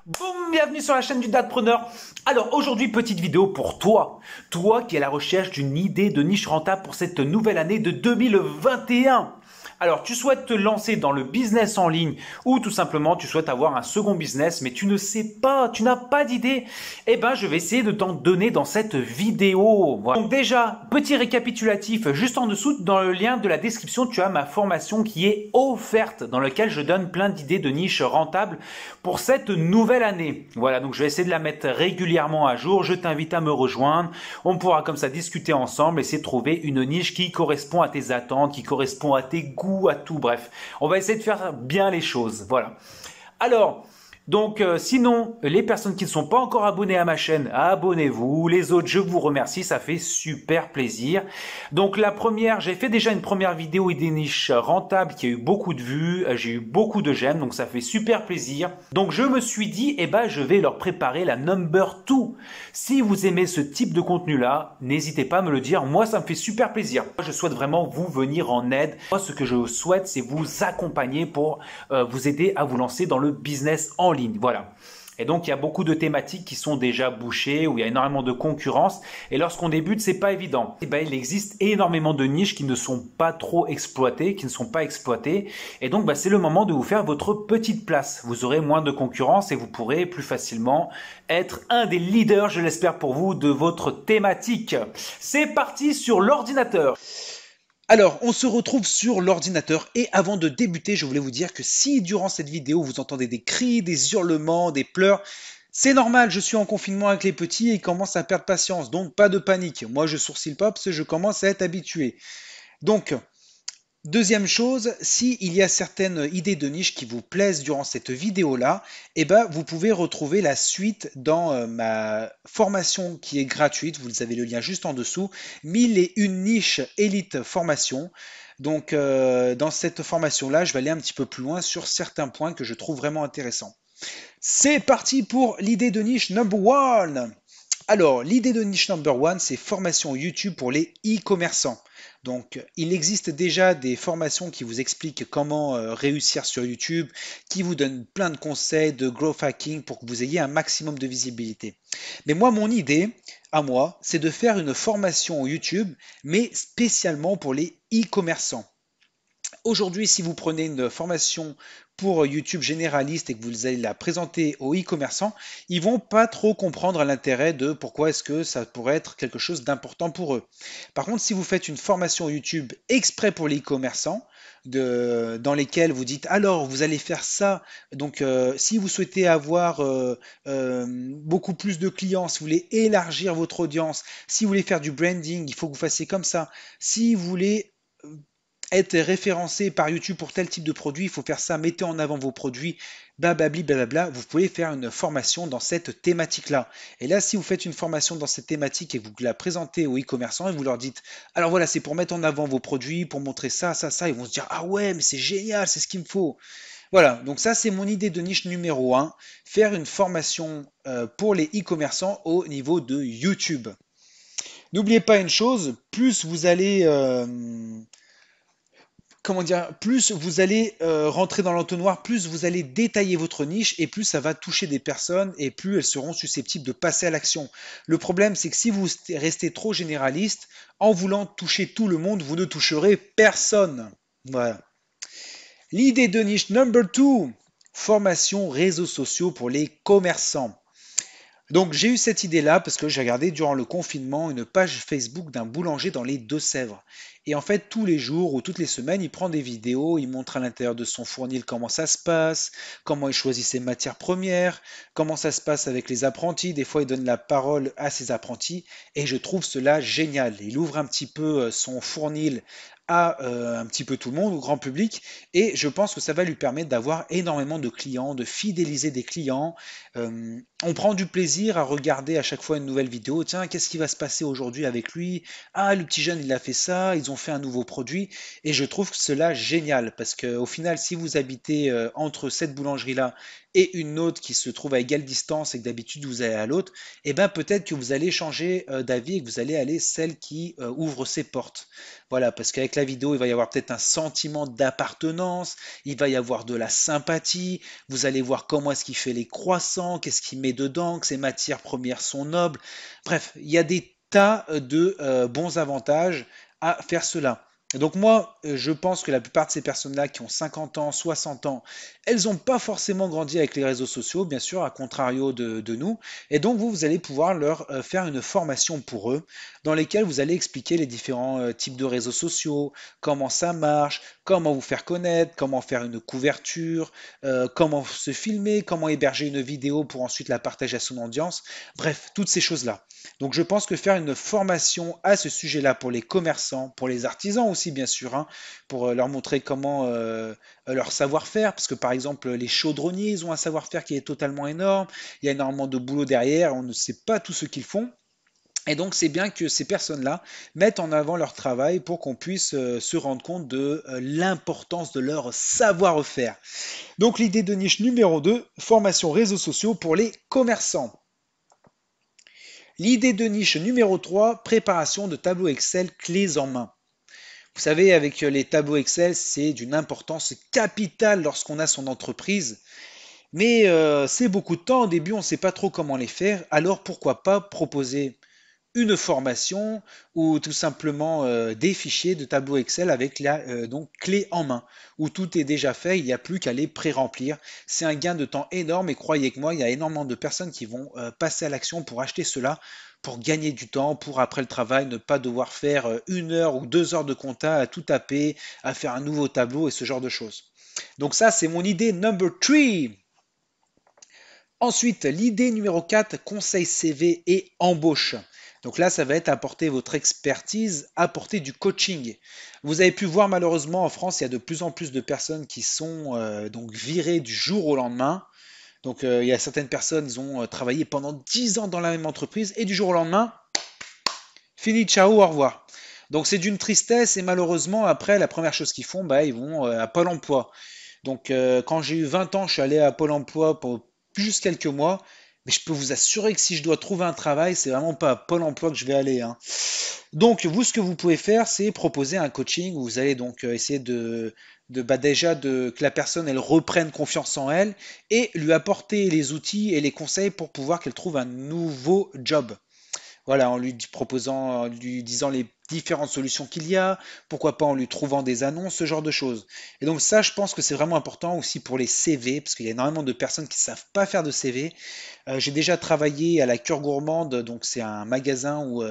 Boum, bienvenue sur la chaîne du Dadpreneur. Alors aujourd'hui, petite vidéo pour toi. Toi qui es à la recherche d'une idée de niche rentable pour cette nouvelle année de 2021. Alors tu souhaites te lancer dans le business en ligne ou tout simplement tu souhaites avoir un second business mais tu ne sais pas, tu n'as pas d'idée. Eh ben je vais essayer de t'en donner dans cette vidéo. Voilà. Donc déjà, petit récapitulatif, juste en dessous dans le lien de la description, tu as ma formation qui est offerte dans laquelle je donne plein d'idées de niche rentables pour cette nouvelle année. Voilà, donc je vais essayer de la mettre régulièrement à jour. Je t'invite à me rejoindre. On pourra comme ça discuter ensemble, essayer de trouver une niche qui correspond à tes attentes, qui correspond à tes goûts, à tout. Bref, on va essayer de faire bien les choses. Voilà. Alors, donc sinon, les personnes qui ne sont pas encore abonnées à ma chaîne, abonnez-vous. Les autres, je vous remercie, ça fait super plaisir. Donc la première, j'ai fait déjà une première vidéo idée niche rentable qui a eu beaucoup de vues, j'ai eu beaucoup de j'aime, donc ça fait super plaisir. Donc je me suis dit, eh ben je vais leur préparer la number 2. Si vous aimez ce type de contenu-là, n'hésitez pas à me le dire, moi ça me fait super plaisir. Je souhaite vraiment vous venir en aide. Moi ce que je souhaite, c'est vous accompagner pour vous aider à vous lancer dans le business en ligne. Voilà. Et donc, il y a beaucoup de thématiques qui sont déjà bouchées, où il y a énormément de concurrence. Et lorsqu'on débute, c'est pas évident. Et ben, il existe énormément de niches qui ne sont pas trop exploitées, qui ne sont pas exploitées. Et donc, c'est le moment de vous faire votre petite place. Vous aurez moins de concurrence et vous pourrez plus facilement être un des leaders, je l'espère pour vous, de votre thématique. C'est parti sur l'ordinateur. Alors, on se retrouve sur l'ordinateur et avant de débuter, je voulais vous dire que si durant cette vidéo vous entendez des cris, des hurlements, des pleurs, c'est normal, je suis en confinement avec les petits et ils commencent à perdre patience, donc pas de panique. Moi je sourcille pas parce que je commence à être habitué. Donc, deuxième chose, s'il y a certaines idées de niche qui vous plaisent durant cette vidéo-là, eh ben, vous pouvez retrouver la suite dans ma formation qui est gratuite. Vous avez le lien juste en dessous. 1001 niches élite formation. Donc, dans cette formation-là, je vais aller un petit peu plus loin sur certains points que je trouve vraiment intéressants. C'est parti pour l'idée de niche number one. Alors, l'idée de niche number one, c'est formation YouTube pour les e-commerçants. Donc, il existe déjà des formations qui vous expliquent comment réussir sur YouTube, qui vous donnent plein de conseils de growth hacking pour que vous ayez un maximum de visibilité. Mais moi, mon idée, à moi, c'est de faire une formation YouTube, mais spécialement pour les e-commerçants. Aujourd'hui, si vous prenez une formation pour YouTube généraliste et que vous allez la présenter aux e-commerçants, ils vont pas trop comprendre l'intérêt de pourquoi est-ce que ça pourrait être quelque chose d'important pour eux. Par contre, si vous faites une formation YouTube exprès pour les e-commerçants, dans lesquelles vous dites alors vous allez faire ça, donc si vous souhaitez avoir beaucoup plus de clients, si vous voulez élargir votre audience, si vous voulez faire du branding, il faut que vous fassiez comme ça. Si vous voulez être référencé par YouTube pour tel type de produit, il faut faire ça, mettez en avant vos produits, blablabli, blablabla, vous pouvez faire une formation dans cette thématique-là. Et là, si vous faites une formation dans cette thématique et que vous la présentez aux e-commerçants et vous leur dites, alors voilà, c'est pour mettre en avant vos produits, pour montrer ça, ça, ça, ils vont se dire, ah ouais, mais c'est génial, c'est ce qu'il me faut. Voilà, donc ça c'est mon idée de niche numéro un, faire une formation pour les e-commerçants au niveau de YouTube. N'oubliez pas une chose, plus vous allez comment dire, plus vous allez rentrer dans l'entonnoir, plus vous allez détailler votre niche et plus ça va toucher des personnes et plus elles seront susceptibles de passer à l'action. Le problème, c'est que si vous restez trop généraliste, en voulant toucher tout le monde, vous ne toucherez personne. Voilà. L'idée de niche number 2, formation réseaux sociaux pour les commerçants. Donc j'ai eu cette idée-là parce que j'ai regardé durant le confinement une page Facebook d'un boulanger dans les Deux-Sèvres. Et en fait, tous les jours ou toutes les semaines, il prend des vidéos, il montre à l'intérieur de son fournil comment ça se passe, comment il choisit ses matières premières, comment ça se passe avec les apprentis. Des fois, il donne la parole à ses apprentis et je trouve cela génial. Il ouvre un petit peu son fournil à un petit peu tout le monde, au grand public, et je pense que ça va lui permettre d'avoir énormément de clients, de fidéliser des clients. On prend du plaisir à regarder à chaque fois une nouvelle vidéo. Tiens, qu'est-ce qui va se passer aujourd'hui avec lui? Ah, le petit jeune, il a fait ça, ils ont fait un nouveau produit. Et je trouve cela génial parce qu'au final, si vous habitez entre cette boulangerie-là et une autre qui se trouve à égale distance et que d'habitude vous allez à l'autre, eh ben peut-être que vous allez changer d'avis et que vous allez aller celle qui ouvre ses portes. Voilà, parce qu'avec la vidéo, il va y avoir peut-être un sentiment d'appartenance, il va y avoir de la sympathie, vous allez voir comment est-ce qu'il fait les croissants, qu'est-ce qu'il met dedans, que ses matières premières sont nobles. Bref, il y a des tas de bons avantages à faire cela. Donc moi, je pense que la plupart de ces personnes-là qui ont 50 ans, 60 ans, elles n'ont pas forcément grandi avec les réseaux sociaux, bien sûr, à contrario de nous. Et donc vous allez pouvoir leur faire une formation pour eux, dans lesquelles vous allez expliquer les différents types de réseaux sociaux, comment ça marche, comment vous faire connaître, comment faire une couverture, comment se filmer, comment héberger une vidéo pour ensuite la partager à son audience. Bref, toutes ces choses-là. Donc je pense que faire une formation à ce sujet-là pour les commerçants, pour les artisans aussi bien sûr, hein, pour leur montrer comment leur savoir-faire, parce que par exemple les chaudronniers, ils ont un savoir-faire qui est totalement énorme, il y a énormément de boulot derrière, on ne sait pas tout ce qu'ils font. Et donc, c'est bien que ces personnes-là mettent en avant leur travail pour qu'on puisse se rendre compte de l'importance de leur savoir-faire. Donc, l'idée de niche numéro 2, formation réseaux sociaux pour les commerçants. L'idée de niche numéro 3, préparation de tableaux Excel clés en main. Vous savez, avec les tableaux Excel, c'est d'une importance capitale lorsqu'on a son entreprise. Mais c'est beaucoup de temps. Au début, on ne sait pas trop comment les faire. Alors, pourquoi pas proposer une formation ou tout simplement des fichiers de tableau Excel avec la donc, clé en main, où tout est déjà fait, il n'y a plus qu'à les pré-remplir. C'est un gain de temps énorme et croyez que moi, il y a énormément de personnes qui vont passer à l'action pour acheter cela, pour gagner du temps, pour après le travail ne pas devoir faire 1 heure ou 2 heures de compta à tout taper, à faire un nouveau tableau et ce genre de choses. Donc ça, c'est mon idée number 3. Ensuite, l'idée numéro 4, conseil CV et embauche. Donc là, ça va être apporter votre expertise, apporter du coaching. Vous avez pu voir malheureusement en France, il y a de plus en plus de personnes qui sont donc virées du jour au lendemain. Donc il y a certaines personnes, ils ont travaillé pendant 10 ans dans la même entreprise et du jour au lendemain, fini, ciao, au revoir. Donc c'est d'une tristesse et malheureusement après, la première chose qu'ils font, bah, ils vont à Pôle emploi. Donc, quand j'ai eu 20 ans, je suis allé à Pôle emploi pour juste quelques mois. Mais je peux vous assurer que si je dois trouver un travail, c'est vraiment pas à Pôle emploi que je vais aller, hein. Donc, vous, ce que vous pouvez faire, c'est proposer un coaching où vous allez donc essayer que la personne elle reprenne confiance en elle et lui apporter les outils et les conseils pour pouvoir qu'elle trouve un nouveau job. Voilà, en lui proposant, en lui disant les différentes solutions qu'il y a, pourquoi pas en lui trouvant des annonces, ce genre de choses. Et donc ça, je pense que c'est vraiment important aussi pour les CV, parce qu'il y a énormément de personnes qui ne savent pas faire de CV. J'ai déjà travaillé à la Cure Gourmande, donc c'est un magasin où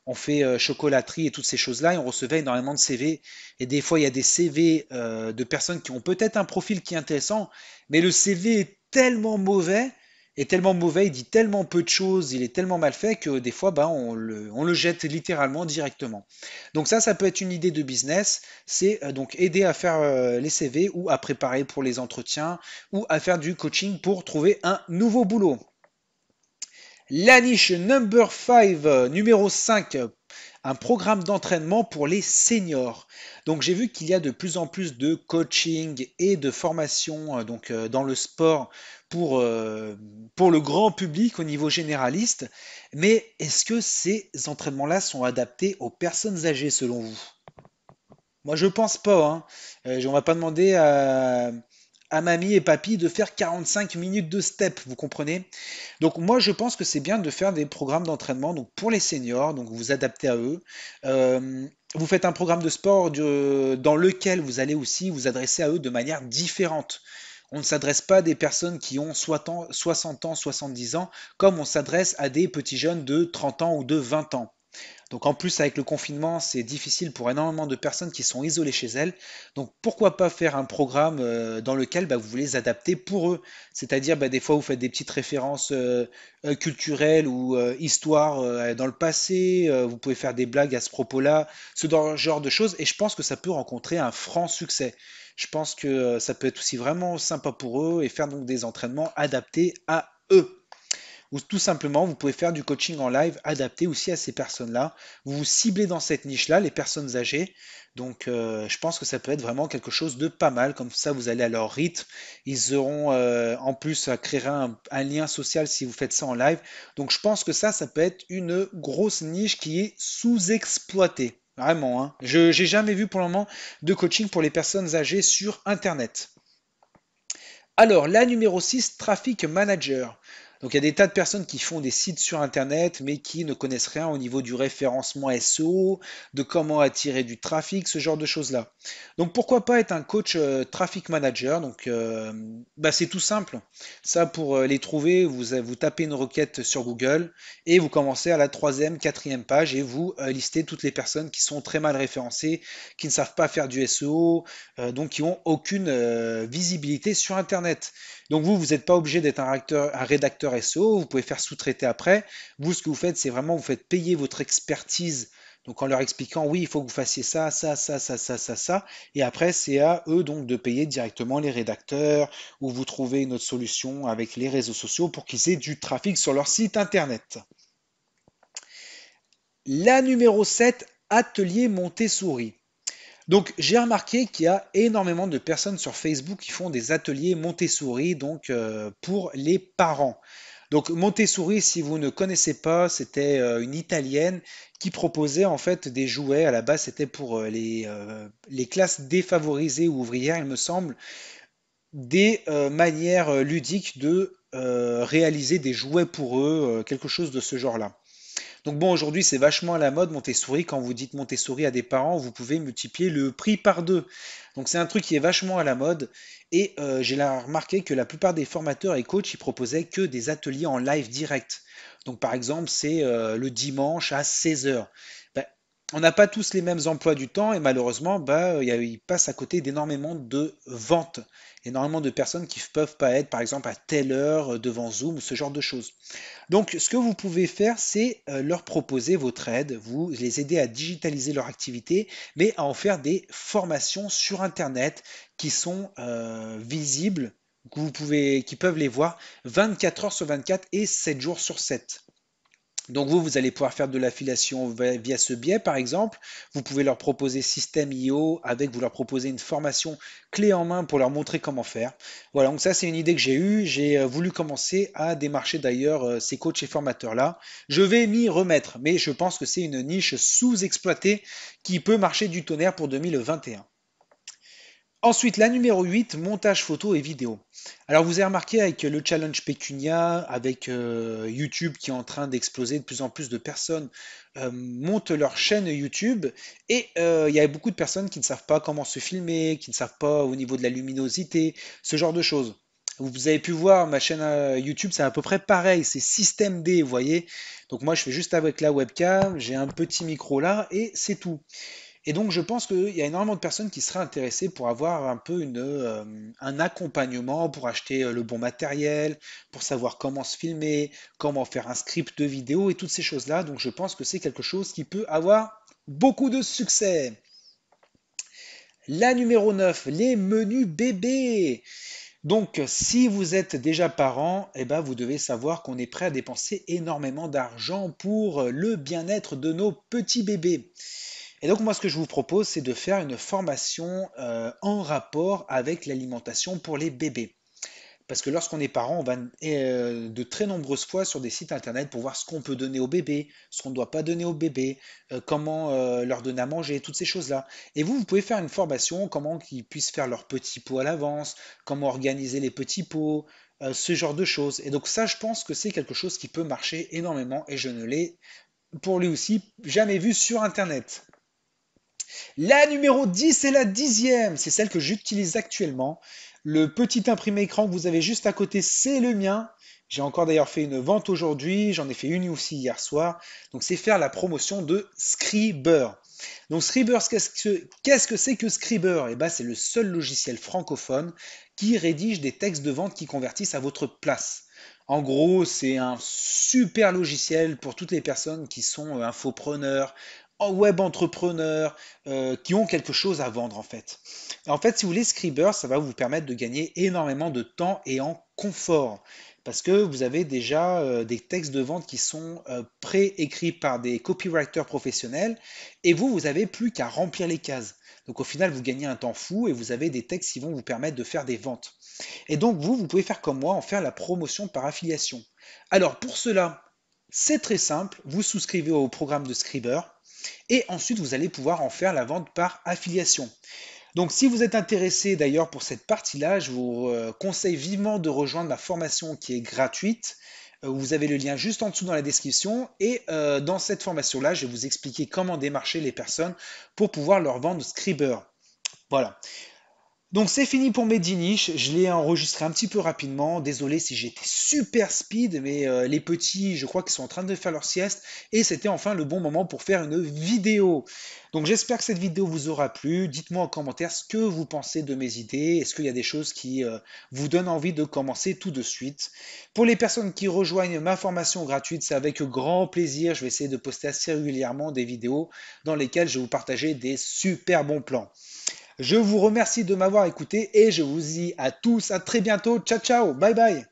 on fait chocolaterie et toutes ces choses-là, et on recevait énormément de CV. Et des fois, il y a des CV de personnes qui ont peut-être un profil qui est intéressant, mais le CV est tellement mauvais, il dit tellement peu de choses, il est tellement mal fait que des fois, bah, on le jette littéralement directement. Donc ça peut être une idée de business, c'est donc aider à faire les CV ou à préparer pour les entretiens ou à faire du coaching pour trouver un nouveau boulot. La niche number 5, numéro 5, un programme d'entraînement pour les seniors. Donc j'ai vu qu'il y a de plus en plus de coaching et de formation dans le sport pour le grand public au niveau généraliste. Mais est-ce que ces entraînements-là sont adaptés aux personnes âgées selon vous? Moi, je pense pas, hein. On va pas demander à mamie et papy de faire 45 minutes de step, vous comprenez? Donc moi, je pense que c'est bien de faire des programmes d'entraînement donc pour les seniors, donc vous vous adaptez à eux. Vous faites un programme de sport dans lequel vous allez aussi vous adresser à eux de manière différente. On ne s'adresse pas à des personnes qui ont 60 ans, 70 ans, comme on s'adresse à des petits jeunes de 30 ans ou de 20 ans. Donc en plus avec le confinement, c'est difficile pour énormément de personnes qui sont isolées chez elles. Donc pourquoi pas faire un programme dans lequel bah, vous les adaptez pour eux. C'est-à-dire bah, des fois vous faites des petites références culturelles ou histoire dans le passé. Vous pouvez faire des blagues à ce propos-là, genre de choses. Et je pense que ça peut rencontrer un franc succès. Je pense que ça peut être aussi vraiment sympa pour eux et faire donc des entraînements adaptés à eux. Ou tout simplement, vous pouvez faire du coaching en live adapté aussi à ces personnes-là. Vous vous ciblez dans cette niche-là, les personnes âgées. Donc, je pense que ça peut être vraiment quelque chose de pas mal. Comme ça, vous allez à leur rythme. Ils auront en plus à créer un lien social si vous faites ça en live. Donc, je pense que ça peut être une grosse niche qui est sous-exploitée. Vraiment, hein. Je n'ai jamais vu pour le moment de coaching pour les personnes âgées sur Internet. Alors, la numéro 6, Traffic Manager. Donc, il y a des tas de personnes qui font des sites sur Internet, mais qui ne connaissent rien au niveau du référencement SEO, de comment attirer du trafic, ce genre de choses-là. Donc, pourquoi pas être un coach Traffic Manager? Donc, bah, c'est tout simple. Ça, pour les trouver, vous tapez une requête sur Google et vous commencez à la troisième, quatrième page et vous listez toutes les personnes qui sont très mal référencées, qui ne savent pas faire du SEO, donc qui ont aucune visibilité sur Internet. Donc vous n'êtes pas obligé d'être un rédacteur SEO, vous pouvez faire sous-traiter après. Vous, ce que vous faites, c'est vraiment vous faites payer votre expertise. Donc en leur expliquant, oui, il faut que vous fassiez ça, ça, ça, ça, ça, ça, ça. Et après, c'est à eux donc de payer directement les rédacteurs ou vous trouvez une autre solution avec les réseaux sociaux pour qu'ils aient du trafic sur leur site Internet. La numéro 7, Atelier Montessori. Donc j'ai remarqué qu'il y a énormément de personnes sur Facebook qui font des ateliers Montessori donc pour les parents. Donc Montessori, si vous ne connaissez pas, c'était une italienne qui proposait en fait des jouets. À la base, c'était pour les classes défavorisées ou ouvrières, il me semble, des manières ludiques de réaliser des jouets pour eux, quelque chose de ce genre-là. Donc bon, aujourd'hui, c'est vachement à la mode Montessori. Quand vous dites Montessori à des parents, vous pouvez multiplier le prix par deux. Donc c'est un truc qui est vachement à la mode. Et j'ai remarqué que la plupart des formateurs et coachs, ils proposaient que des ateliers en live direct. Donc par exemple, c'est le dimanche à 16 heures. Ben, on n'a pas tous les mêmes emplois du temps et malheureusement, bah, il passe à côté d'énormément de ventes, énormément de personnes qui ne peuvent pas être, par exemple, à telle heure devant Zoom, ce genre de choses. Donc, ce que vous pouvez faire, c'est leur proposer votre aide, vous les aider à digitaliser leur activité, mais à en faire des formations sur Internet qui sont visibles, qui peuvent les voir 24 heures sur 24 et 7 jours sur 7. Donc vous allez pouvoir faire de l'affiliation via ce biais, par exemple. Vous pouvez leur proposer System.io vous leur proposez une formation clé en main pour leur montrer comment faire. Voilà, donc ça c'est une idée que j'ai eue. J'ai voulu commencer à démarcher d'ailleurs ces coachs et formateurs-là. Je vais m'y remettre, mais je pense que c'est une niche sous-exploitée qui peut marcher du tonnerre pour 2021. Ensuite, la numéro 8, montage photo et vidéo. Alors, vous avez remarqué avec le challenge Pécunia, avec YouTube qui est en train d'exploser, de plus en plus de personnes montent leur chaîne YouTube et il y a beaucoup de personnes qui ne savent pas comment se filmer, qui ne savent pas au niveau de la luminosité, ce genre de choses. Vous avez pu voir ma chaîne YouTube, c'est à peu près pareil, c'est système D, vous voyez. Donc moi, je fais juste avec la webcam, j'ai un petit micro là et c'est tout. Et donc, je pense qu'il y a énormément de personnes qui seraient intéressées pour avoir un peu un accompagnement, pour acheter le bon matériel, pour savoir comment se filmer, comment faire un script de vidéo et toutes ces choses-là. Donc, je pense que c'est quelque chose qui peut avoir beaucoup de succès. La numéro 9, les menus bébés. Donc, si vous êtes déjà parent, eh ben, vous devez savoir qu'on est prêt à dépenser énormément d'argent pour le bien-être de nos petits bébés. Et donc moi ce que je vous propose c'est de faire une formation en rapport avec l'alimentation pour les bébés. Parce que lorsqu'on est parent, on va de très nombreuses fois sur des sites internet pour voir ce qu'on peut donner au bébé, ce qu'on ne doit pas donner au bébé, comment leur donner à manger, toutes ces choses-là. Et vous pouvez faire une formation, comment qu'ils puissent faire leurs petits pots à l'avance, comment organiser les petits pots, ce genre de choses. Et donc ça, je pense que c'est quelque chose qui peut marcher énormément et je ne l'ai pour lui aussi jamais vu sur internet. La numéro 10 c'est la dixième, c'est celle que j'utilise actuellement. Le petit imprimé écran que vous avez juste à côté, c'est le mien. J'ai encore d'ailleurs fait une vente aujourd'hui, j'en ai fait une aussi hier soir. Donc c'est faire la promotion de Scriber. Donc Scriber, qu'est-ce que c'est que Scriber? Eh ben, c'est le seul logiciel francophone qui rédige des textes de vente qui convertissent à votre place. En gros, c'est un super logiciel pour toutes les personnes qui sont infopreneurs, web entrepreneurs, qui ont quelque chose à vendre en fait. En fait, si vous voulez, Scriber, ça va vous permettre de gagner énormément de temps et en confort. Parce que vous avez déjà des textes de vente qui sont pré-écrits par des copywriters professionnels et vous avez plus qu'à remplir les cases. Donc au final, vous gagnez un temps fou et vous avez des textes qui vont vous permettre de faire des ventes. Et donc vous pouvez faire comme moi, en faire la promotion par affiliation. Alors pour cela, c'est très simple, vous souscrivez au programme de Scriber. Et ensuite, vous allez pouvoir en faire la vente par affiliation. Donc, si vous êtes intéressé d'ailleurs pour cette partie-là, je vous conseille vivement de rejoindre ma formation qui est gratuite. Vous avez le lien juste en dessous dans la description. Et dans cette formation-là, je vais vous expliquer comment démarcher les personnes pour pouvoir leur vendre Scriber. Voilà. Donc c'est fini pour mes 10 niches, je l'ai enregistré un petit peu rapidement, désolé si j'étais super speed, mais les petits, je crois qu'ils sont en train de faire leur sieste, et c'était enfin le bon moment pour faire une vidéo. Donc j'espère que cette vidéo vous aura plu, dites-moi en commentaire ce que vous pensez de mes idées, est-ce qu'il y a des choses qui vous donnent envie de commencer tout de suite. Pour les personnes qui rejoignent ma formation gratuite, c'est avec grand plaisir, je vais essayer de poster assez régulièrement des vidéos dans lesquelles je vais vous partager des super bons plans. Je vous remercie de m'avoir écouté et je vous dis à tous à très bientôt. Ciao ciao, bye bye.